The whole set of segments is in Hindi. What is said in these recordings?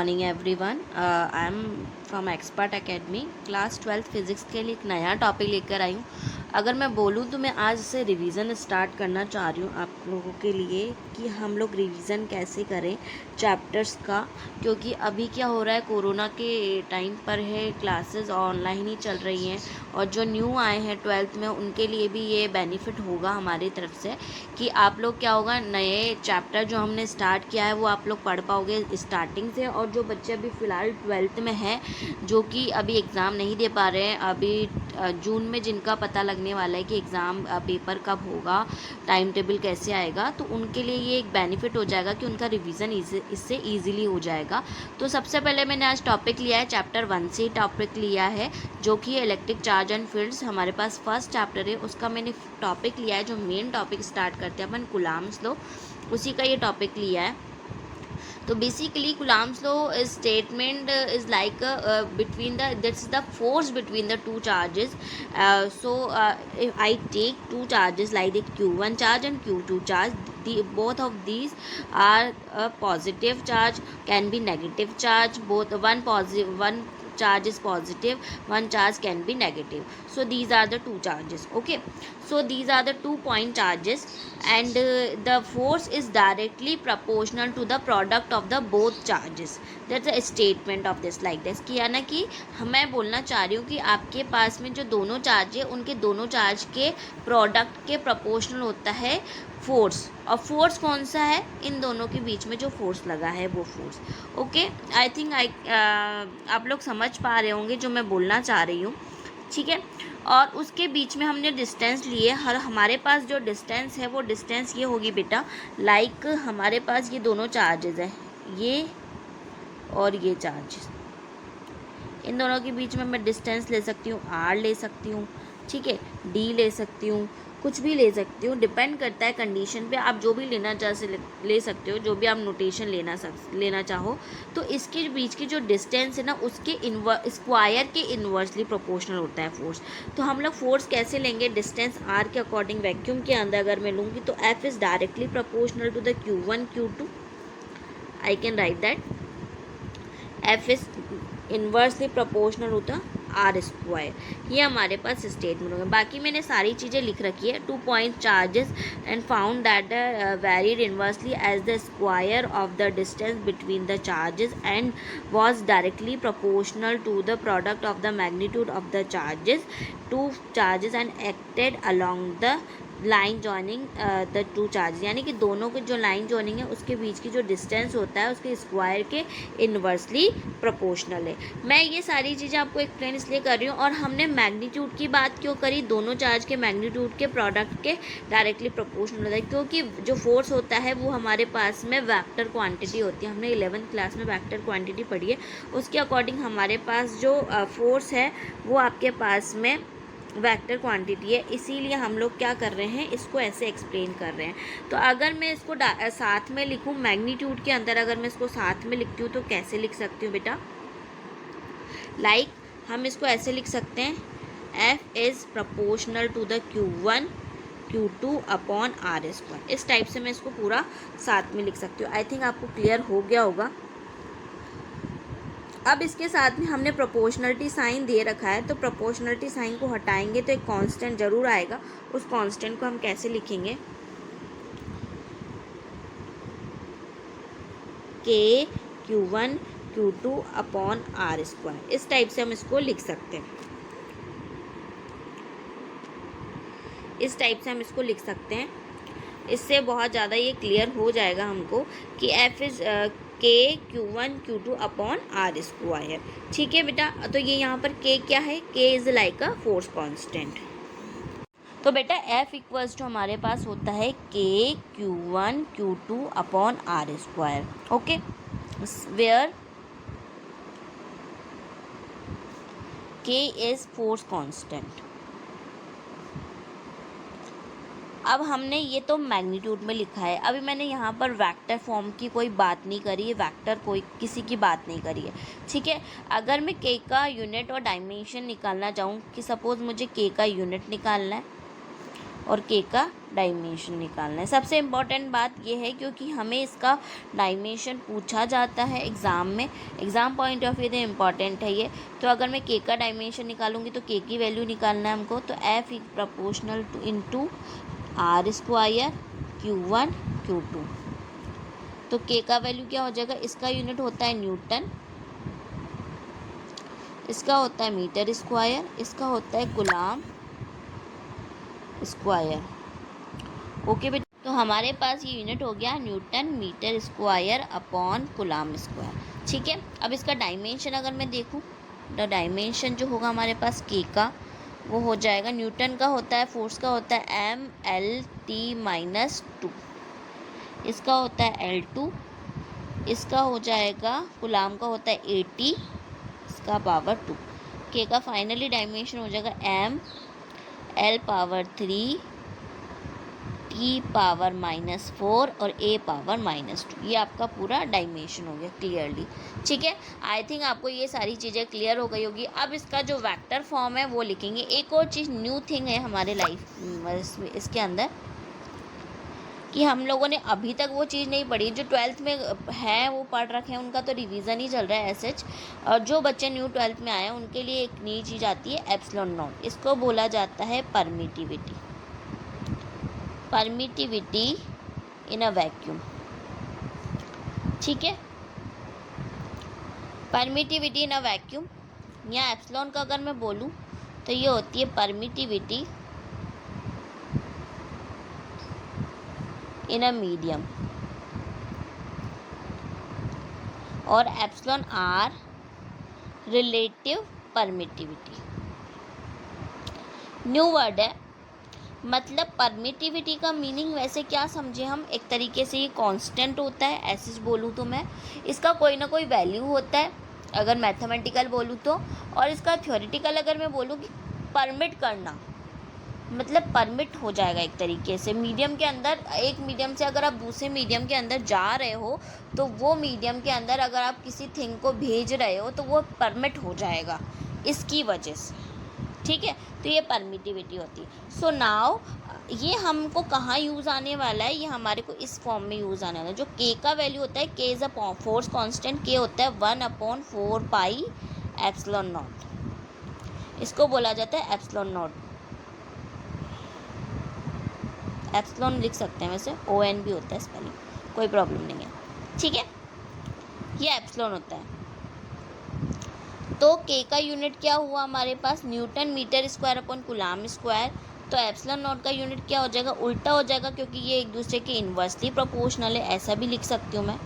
Morning everyone. I am from expert academy. Class 12th physics के लिए एक नया टॉपिक लेकर आई हूँ। अगर मैं बोलूँ तो मैं आज से रिवीजन स्टार्ट करना चाह रही हूँ आप लोगों के लिए कि हम लोग रिवीजन कैसे करें चैप्टर्स का, क्योंकि अभी क्या हो रहा है, कोरोना के टाइम पर है, क्लासेस ऑनलाइन ही चल रही हैं और जो न्यू आए हैं 12th में उनके लिए भी ये बेनिफिट होगा हमारी तरफ से कि आप लोग क्या होगा, नए चैप्टर जो हमने स्टार्ट किया है वो आप लोग पढ़ पाओगे स्टार्टिंग से। और जो बच्चे अभी फ़िलहाल 12th में हैं जो कि अभी एग्ज़ाम नहीं दे पा रहे हैं, अभी जून में जिनका पता लगने वाला है कि एग्ज़ाम पेपर कब होगा, टाइम टेबल कैसे आएगा, तो उनके लिए ये एक बेनिफिट हो जाएगा कि उनका रिवीजन इससे ईजिली हो जाएगा। तो सबसे पहले मैंने आज टॉपिक लिया है, चैप्टर 1 से टॉपिक लिया है जो कि इलेक्ट्रिक चार्ज एंड फील्ड्स हमारे पास फर्स्ट चैप्टर है, उसका मैंने टॉपिक लिया है। जो मेन टॉपिक स्टार्ट करते हैं अपन कूलम्ब्स लॉ, उसी का ये टॉपिक लिया है। तो basically Coulomb's law statement is like between that's the force between the two charges. If I take two charges like the q1 charge and q2 charge, both of these are a positive charge, can be negative charge, both one charge is positive, one charge can be negative. So these are the two charges. Okay, so these are the 2 point charges, and the force is directly proportional to the product of the both charges. That's a statement of this like this कि ना कि मैं बोलना चाह रही हूँ कि आपके पास में जो दोनों चार्ज है उनके दोनों चार्ज के प्रोडक्ट के प्रोपोर्शनल होता है फोर्स। और फोर्स कौन सा है, इन दोनों के बीच में जो फोर्स लगा है वो फोर्स। ओके, आई थिंक आप लोग समझ पा रहे होंगे जो मैं बोलना चाह रही हूँ, ठीक है। और उसके बीच में हमने डिस्टेंस लिए, हर हमारे पास जो डिस्टेंस है वो डिस्टेंस ये होगी बेटा, लाइक हमारे पास ये दोनों चार्जेस हैं, ये और ये चार्जेस, इन दोनों के बीच में मैं डिस्टेंस ले सकती हूँ, आर ले सकती हूँ, ठीक है, डी ले सकती हूँ, कुछ भी ले सकती हूँ, डिपेंड करता है कंडीशन पे, आप जो भी लेना ले सकते हो, जो भी आप नोटेशन लेना चाहो। तो इसके बीच की जो डिस्टेंस है ना, उसके स्क्वायर के इन्वर्सली प्रोपोर्शनल होता है फोर्स। तो हम लोग फोर्स कैसे लेंगे, डिस्टेंस आर के अकॉर्डिंग वैक्यूम के अंदर अगर मैं लूँगी तो F is directly proportional to the q1 q2। I can write that F is inversely proportional होता आर स्क्वायर। ये हमारे पास स्टेटमेंट होगा। बाकी मैंने सारी चीज़ें लिख रखी है। 2 point charges and found that varied inversely as the square of the distance between the charges and was directly proportional to the product of the magnitude of the charges, two charges and acted along the line joining the two charge, यानी कि दोनों के जो लाइन जॉइनिंग है उसके बीच की जो डिस्टेंस होता है उसके स्क्वायर के इन्वर्सली प्रोपोर्शनल है। मैं ये सारी चीज़ें आपको एक्सप्लेन इसलिए कर रही हूँ। और हमने मैग्नीट्यूड की बात क्यों करी, दोनों चार्ज के मैग्नीट्यूड के प्रोडक्ट के डायरेक्टली प्रोपोर्शनल होता है, क्योंकि जो फोर्स होता है वो हमारे पास में वेक्टर क्वांटिटी होती है। हमने 11th क्लास में वेक्टर क्वांटिटी पढ़ी है, उसके अकॉर्डिंग हमारे पास जो फोर्स है वो आपके पास में वेक्टर क्वांटिटी है। इसीलिए हम लोग क्या कर रहे हैं, इसको ऐसे एक्सप्लेन कर रहे हैं। तो अगर मैं इसको साथ में लिखूं, मैग्नीट्यूड के अंदर अगर मैं इसको साथ में लिखती हूँ तो कैसे लिख सकती हूँ बेटा, लाइक हम इसको ऐसे लिख सकते हैं, F is proportional to the q1 q2 upon R square. इस टाइप से मैं इसको पूरा साथ में लिख सकती हूँ। आई थिंक आपको क्लियर हो गया होगा। अब इसके साथ में हमने प्रोपोर्शनलिटी साइन दे रखा है, तो प्रोपोर्शनलिटी साइन को हटाएंगे तो एक कांस्टेंट ज़रूर आएगा। उस कांस्टेंट को हम कैसे लिखेंगे, के q1 q2 upon R square. इस टाइप से हम इसको लिख सकते हैं, इस टाइप से हम इसको लिख सकते हैं। इससे बहुत ज़्यादा ये क्लियर हो जाएगा हमको कि एफ इज़ के q1 q2 upon R square. ठीक है बेटा, तो ये यहाँ पर के क्या है, के is like a force constant. तो बेटा एफ इक्वल्स टू हमारे पास होता है के q1 q2 upon R square. Okay, where K is force constant. अब हमने ये तो मैग्नीट्यूड में लिखा है, अभी मैंने यहाँ पर वेक्टर फॉर्म की कोई बात नहीं करी है, वेक्टर कोई किसी की बात नहीं करी है, ठीक है। अगर मैं के का यूनिट और डायमेंशन निकालना चाहूँ कि सपोज़ मुझे के का यूनिट निकालना है और के का डायमेंशन निकालना है। सबसे इम्पॉर्टेंट बात ये है क्योंकि हमें इसका डायमेंशन पूछा जाता है एग्ज़ाम में, एग्ज़ाम पॉइंट ऑफ व्यू से इम्पॉर्टेंट है ये। तो अगर मैं के का डायमेंशन निकालूंगी तो के की वैल्यू निकालना है हमको, तो F proportional to into R square Q1 Q2। तो के का वैल्यू क्या हो जाएगा, इसका यूनिट होता है न्यूटन, इसका होता है मीटर स्क्वायर, इसका होता है कुलाम स्क्वायर। ओके बेटा, तो हमारे पास ये यूनिट हो गया newton metre square upon coulomb square. ठीक है, अब इसका डायमेंशन अगर मैं देखूँ, द डायमेंशन जो होगा हमारे पास के का, वो हो जाएगा, न्यूटन का होता है, फोर्स का होता है MLT-2, इसका होता है L2, इसका हो जाएगा कुलाम का होता है 80, इसका पावर 2। के का फाइनली डायमेंशन हो जाएगा ML⁻3 T⁻⁻4 और A⁻−2। ये आपका पूरा डायमेंशन हो गया क्लियरली। ठीक है, आई थिंक आपको ये सारी चीज़ें क्लियर हो गई होगी। अब इसका जो वेक्टर फॉर्म है वो लिखेंगे। एक और चीज़ न्यू थिंग है हमारे लाइफ इसके अंदर कि हम लोगों ने अभी तक वो चीज़ नहीं पढ़ी, जो 12th में है वो पढ़ रखे हैं, उनका तो रिवीजन ही चल रहा है एसएच। और जो बच्चे न्यू 12th में आए हैं उनके लिए एक नई चीज़ आती है एप्सिलॉन नॉट। इसको बोला जाता है permittivity, permittivity in a vacuum. ठीक है, परमिटिविटी इन अ वैक्यूम, या एप्सिलॉन का अगर मैं बोलूँ तो ये होती है परमिटिविटी इन अ मीडियम, और epsilon R relative permittivity. New word है, मतलब परमिटिविटी का मीनिंग वैसे क्या समझे हम, एक तरीके से ये कांस्टेंट होता है, ऐसे बोलूँ तो मैं, इसका कोई ना कोई वैल्यू होता है अगर मैथमेटिकल बोलूँ तो, और इसका थ्योरेटिकल अगर मैं बोलूँ कि परमिट करना, मतलब परमिट हो जाएगा एक तरीके से मीडियम के अंदर। एक मीडियम से अगर आप दूसरे मीडियम के अंदर जा रहे हो तो वो मीडियम के अंदर अगर आप किसी थिंग को भेज रहे हो तो वो परमिट हो जाएगा इसकी वजह से। ठीक है, तो ये परमिटिविटी होती है। सो नाउ ये हमको कहाँ यूज़ आने वाला है, ये हमारे को इस फॉर्म में यूज़ आने वाला है। जो के का वैल्यू होता है, के इज़ अ फोर्स कांस्टेंट, के होता है 1/4 पाई एप्सिलॉन नॉट, इसको बोला जाता है एप्सिलॉन नॉट। एप्सिलॉन लिख सकते हैं, वैसे ON भी होता है स्पेलिंग, कोई प्रॉब्लम नहीं है। ठीक है, ये एप्सिलॉन होता है। तो के का यूनिट क्या हुआ हमारे पास, newton metre square upon coulomb square. तो एप्सिलॉन नॉट का यूनिट क्या हो जाएगा, उल्टा हो जाएगा, क्योंकि ये एक दूसरे के इन्वर्सली प्रोपोर्शनल है, ऐसा भी लिख सकती हूँ मैं।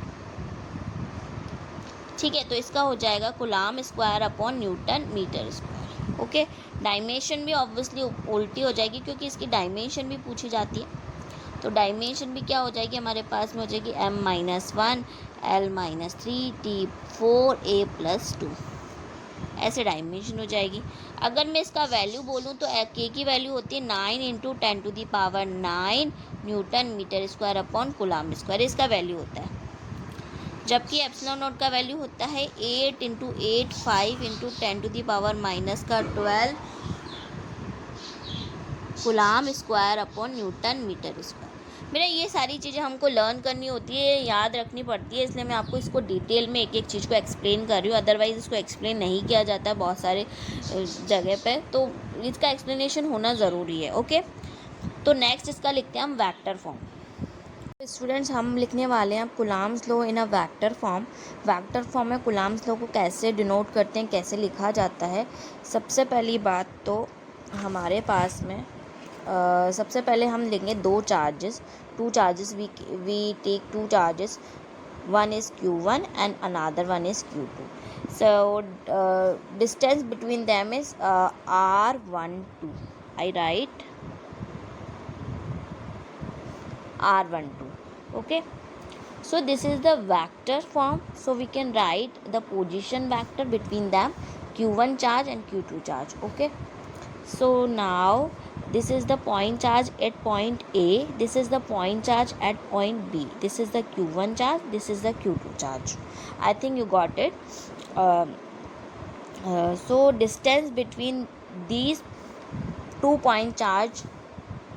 ठीक है, तो इसका हो जाएगा coulomb square upon newton metre square. Okay, dimension भी ऑब्वियसली उल्टी हो जाएगी क्योंकि इसकी डायमेंशन भी पूछी जाती है। तो डायमेंशन भी क्या हो जाएगी हमारे पास में, हो जाएगी M-1 L-3 T4 A+2, ऐसे डायमेंशन हो जाएगी। अगर मैं इसका वैल्यू बोलूँ तो के की वैल्यू होती है 9 × 10⁹ newton metre square upon coulomb square, इसका वैल्यू होता है। जबकि एप्सिलॉन नॉट का वैल्यू होता है 8 × 8 5 × 10⁻⁻12 coulomb square upon newton metre square. मेरा ये सारी चीज़ें हमको लर्न करनी होती है, याद रखनी पड़ती है, इसलिए मैं आपको इसको डिटेल में एक एक चीज़ को एक्सप्लेन कर रही हूँ। अदरवाइज़ इसको एक्सप्लेन नहीं किया जाता है बहुत सारे जगह पे, तो इसका एक्सप्लेनेशन होना ज़रूरी है। ओके, तो नेक्स्ट इसका लिखते हैं हम वेक्टर फॉर्म। स्टूडेंट्स, हम लिखने वाले हैं अब Coulomb's law in a vector form. Vector form में कुलाम्स लॉ को कैसे डिनोट करते हैं, कैसे लिखा जाता है। सबसे पहली बात तो हमारे पास में सबसे पहले हम लेंगे दो charges, two charges, we take two charges, one is Q1 and another one is Q2. So distance between them is R12. I write R12. Okay, so this is the vector form, so we can write the position vector between them, Q1 charge and Q2 charge. Okay, so now this is the point charge at point A, this is the point charge at point B, this is the Q1 charge, this is the Q2 charge. I think you got it. So distance between these 2 point charge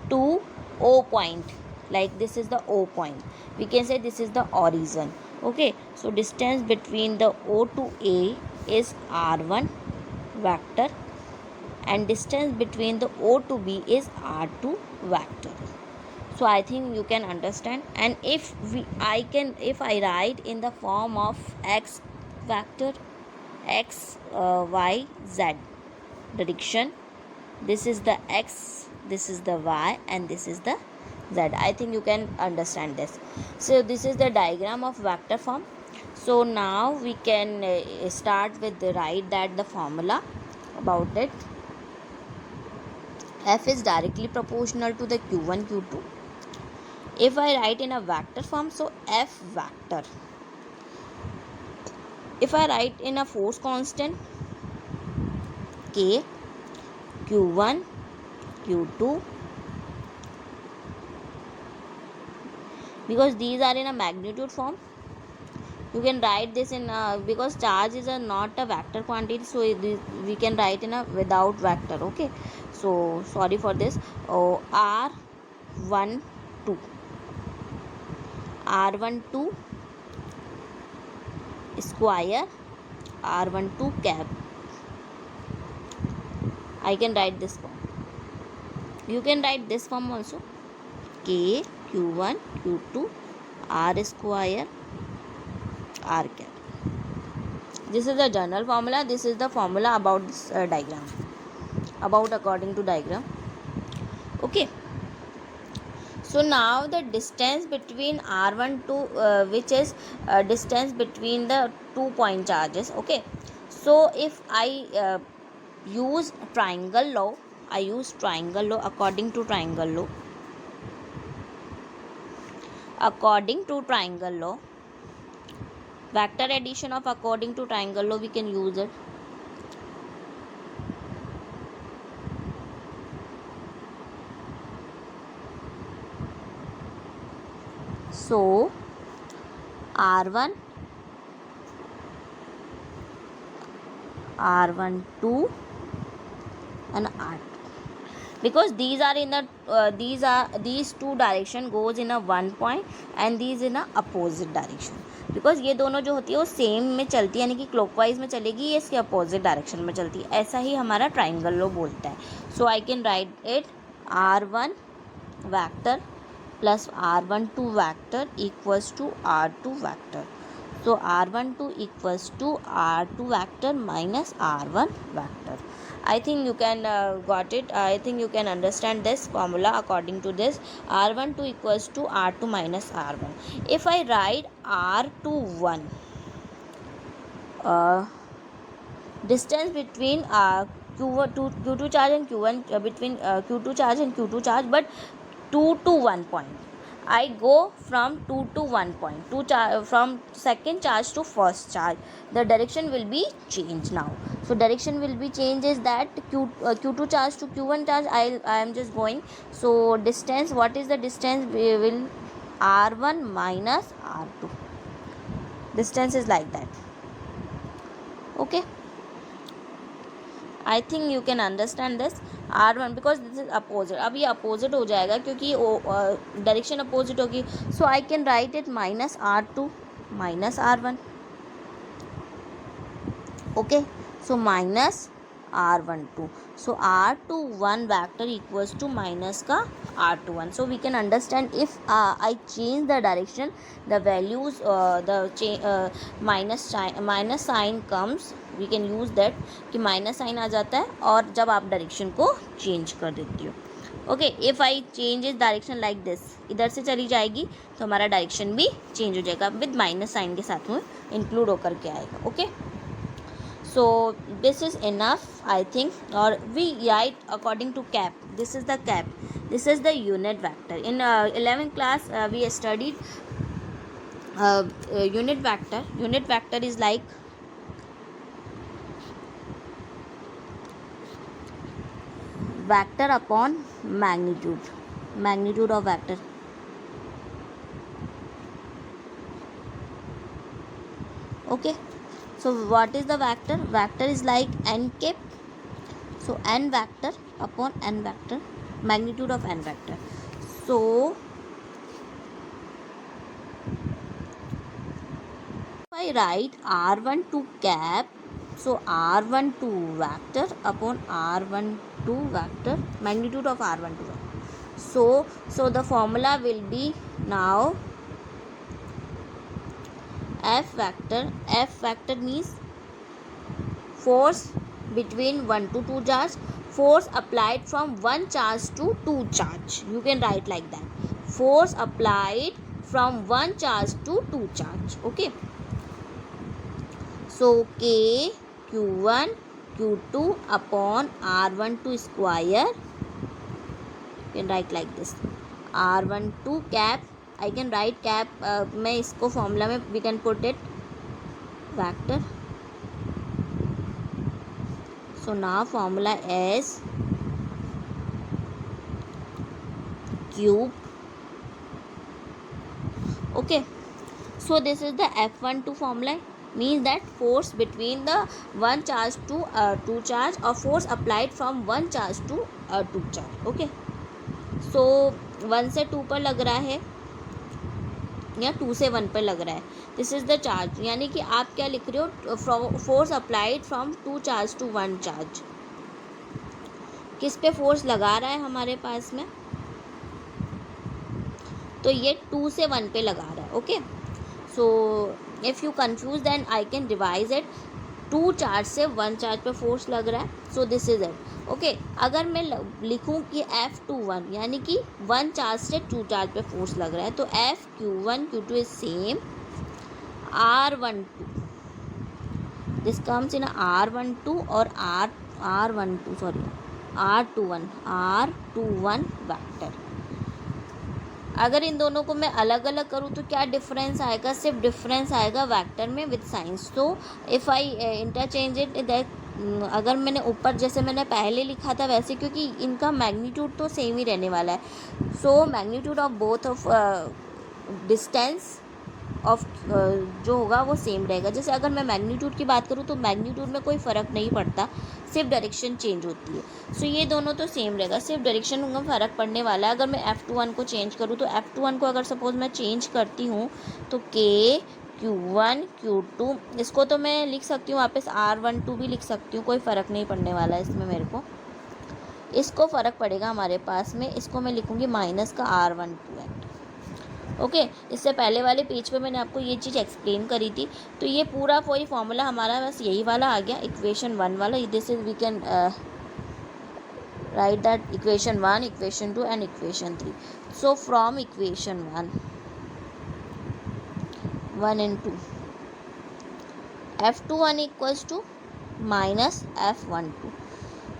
to O point, like this is the O point. We can say this is the origin. Okay, so distance between the O to A is r1 vector, and distance between the O to B is r2 vector. So I think you can understand. And if I write in the form of x vector, x y z direction, this is the x, this is the y, and this is the z. I think you can understand this. So this is the diagram of vector form. So now we can start with the write that the formula about it. F is directly proportional to the q1 q2. If I write in a vector form, so F vector. If I write in a force constant, K, Q1, Q2, because these are in a magnitude form, you can write this in because charge is not a vector quantity, so we can write in a without vector. Okay, so sorry for this. R12 R12 square, R12 cap. I can write this form. You can write this form also. K, Q1, Q2, R square, R cap. This is the general formula. This is the formula about this diagram. About according to diagram. Okay. So now the distance between R1 to which is distance between the 2 point charges. Okay. So if I use triangle law, according to triangle law. According to triangle law, vector addition of according to triangle law, we can use it. So R1, R12 and R2, because these are in the these two direction goes in a one point and these in a opposite direction, because ये दोनों जो होती है वो सेम में चलती है, यानी कि क्लॉकवाइज में चलेगी, ये इसके अपोजिट डायरेक्शन में चलती है. ऐसा ही हमारा ट्राइंगल लो बोलता है. So I can write it R1 vector plus R12 vector equals to R2 vector. So R12 equals to R2 vector minus R1 vector. I think you can got it. I think you can understand this formula. According to this, R12 equals to R2 minus R1. If I write R21, distance between Q2 charge and Q1 between Q2 charge and Q2 charge, but 2 to 1 point. I go from 2 to 1 point, from second charge to first charge. The direction will be changed now. So direction will be changed is that Q2 charge to Q1 charge. I am just going. So distance, what is the distance? We will R1 minus R2. Distance is like that. Okay. I think you can understand this. R1 because this is opposite. अब ये अपोजिट हो जाएगा क्योंकि डायरेक्शन अपोजिट होगी. So I can write it minus R2 minus R1. Okay, so minus R12. So R21 vector equals to minus का R21. So we can understand if I change the direction, the values minus sign comes. We can use that कि minus sign आ जाता है और जब आप डायरेक्शन को चेंज कर देती हो. Okay, if I change is direction like this, इधर से चली जाएगी तो हमारा डायरेक्शन भी चेंज हो जाएगा, विद माइनस साइन के साथ में इंक्लूड होकर के आएगा. Okay, so this is enough I think. Or we write according to cap. This is the cap, this is the unit vector. In 11th class we studied unit vector. Unit vector is like vector upon magnitude of vector. Okay, so what is the vector? Vector is like n cap. So n vector upon n vector. magnitude of n vector. So if I write r12 cap, so r12 vector upon r12 vector, magnitude of r12 vector. So the formula will be now F vector means force between 1 to 2 charge, force applied from 1 charge to 2 charge. You can write like that, force applied from 1 charge to 2 charge. Okay, so K Q1 Q2 upon R12 square, you can write like this, R12 cap, I can write cap, मैं इसको फॉर्मूला में we can put it vector. So now formula is cube. Okay, so this is the F12 formula, means that force between the 1 charge to 2 charge, or force applied from 1 charge to 2 charge. Okay, so 1 से 2 पर लग रहा है या 2 से 1 पर लग रहा है, दिस इज़ द चार्ज, यानी कि आप क्या लिख रहे हो, force applied from 2 charge to 1 charge, किस पे फोर्स लगा रहा है हमारे पास में, तो ये 2 से 1 पे लगा रहा है. Okay, so if you confuse then I can revise it, 2 charge से 1 चार्ज पे फोर्स लग रहा है, so this is it. Okay, अगर मैं लिखूं कि F21 यानी कि 1 चार्ज से 2 चार्ज पे फोर्स लग रहा है, तो F Q1 Q2 is same R12, this comes in R12 और R21 वेक्टर. अगर इन दोनों को मैं अलग अलग करूँ तो क्या डिफरेंस आएगा, सिर्फ डिफरेंस आएगा वेक्टर में विद साइंस. तो if I interchange it that, अगर मैंने ऊपर जैसे मैंने पहले लिखा था वैसे, क्योंकि इनका मैग्नीट्यूड तो सेम ही रहने वाला है, so magnitude of both of distance of जो होगा वो सेम रहेगा. जैसे अगर मैं मैग्नीट्यूड की बात करूँ तो मैग्नीट्यूड में कोई फ़र्क नहीं पड़ता, सिर्फ डायरेक्शन चेंज होती है. सो ये दोनों तो सेम रहेगा, सिर्फ डायरेक्शन में फ़र्क पड़ने वाला है. अगर मैं F21 को चेंज करूँ तो F21 को अगर सपोज मैं चेंज करती हूँ तो K Q1 Q2, इसको तो मैं लिख सकती हूँ वापस R12 भी लिख सकती हूँ, कोई फ़र्क नहीं पड़ने वाला है इसमें मेरे को. इसको फ़र्क पड़ेगा हमारे पास में, इसको मैं लिखूँगी माइनस का R12 है. ओके, इससे पहले वाले पेज पे मैंने आपको ये चीज़ एक्सप्लेन करी थी. तो ये पूरा वही फॉर्मूला हमारा बस यही वाला आ गया, इक्वेशन 1 वाला. This is we can write that equation 1, equation 2 and equation 3. So from equation 1 and 2, F21 equals to minus F12.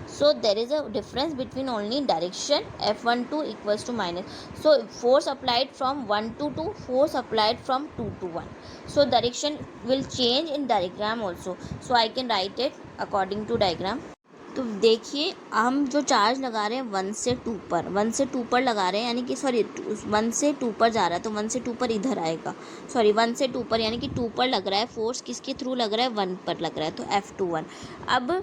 So there is a difference between only direction, F12 equals to minus. So force applied from 1 to 2, force applied from 2 to 1. So direction will change in diagram also. So I can write it according to diagram. तो देखिए हम जो चार्ज लगा रहे हैं 1 से 2 पर, 1 से 2 पर लगा रहे हैं, यानी कि सॉरी 1 से 2 पर जा रहा है, तो 1 से 2 पर इधर आएगा, सॉरी 1 से 2 पर यानी कि 2 पर लग रहा है फोर्स, किसके थ्रू लग रहा है, 1 पर लग रहा है, तो F21. अब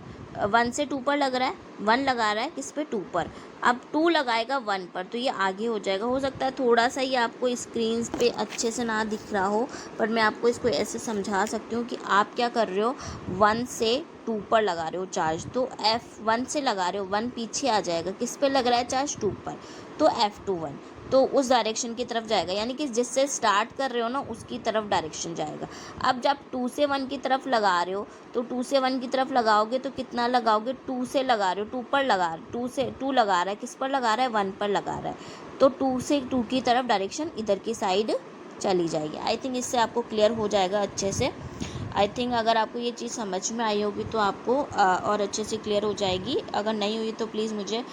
1 से 2 पर लग रहा है, 1 लगा रहा है किस पे, 2 पर, अब 2 लगाएगा 1 पर, तो ये आगे हो जाएगा. हो सकता है थोड़ा सा ये आपको स्क्रीन पे अच्छे से ना दिख रहा हो, पर मैं आपको इसको ऐसे समझा सकती हूँ कि आप क्या कर रहे हो, 1 से 2 पर लगा रहे हो चार्ज, तो F1 से लगा रहे हो, 1 पीछे आ जाएगा, किस पे लग रहा है चार्ज, 2 पर, तो F21 तो उस डायरेक्शन की तरफ जाएगा, यानी कि जिससे स्टार्ट कर रहे हो ना उसकी तरफ डायरेक्शन जाएगा. अब जब 2 से 1 की तरफ लगा रहे हो, तो 2 से 1 की तरफ लगाओगे तो कितना लगाओगे, 2 से लगा रहे हो, 2 पर लगा, 2 से 2 लगा रहा है, किस पर लगा रहा है, 1 पर लगा रहा है, तो 2 से 2 की तरफ डायरेक्शन इधर की साइड चली जाएगी. आई थिंक इससे आपको क्लियर हो जाएगा अच्छे से. आई थिंक अगर आपको ये चीज़ समझ में आई होगी तो आपको और अच्छे से क्लियर हो जाएगी. अगर नहीं हुई तो प्लीज़ मुझे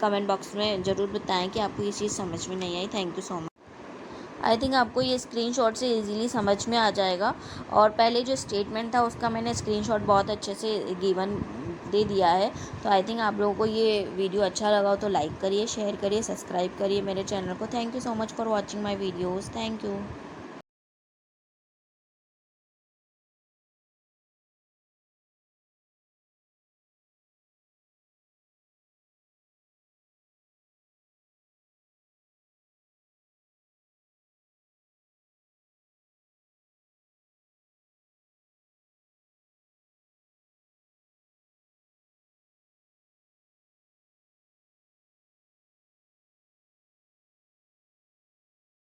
कमेंट बॉक्स में ज़रूर बताएं कि आपको ये चीज़ समझ में नहीं आई. Thank you so much. I think आपको ये स्क्रीनशॉट से इजीली समझ में आ जाएगा. और पहले जो स्टेटमेंट था उसका मैंने स्क्रीनशॉट बहुत अच्छे से गिवन दे दिया है. तो आई थिंक आप लोगों को ये वीडियो अच्छा लगा हो तो लाइक करिए, शेयर करिए, सब्सक्राइब करिए मेरे चैनल को. Thank you so much for watching my videos. Thank you.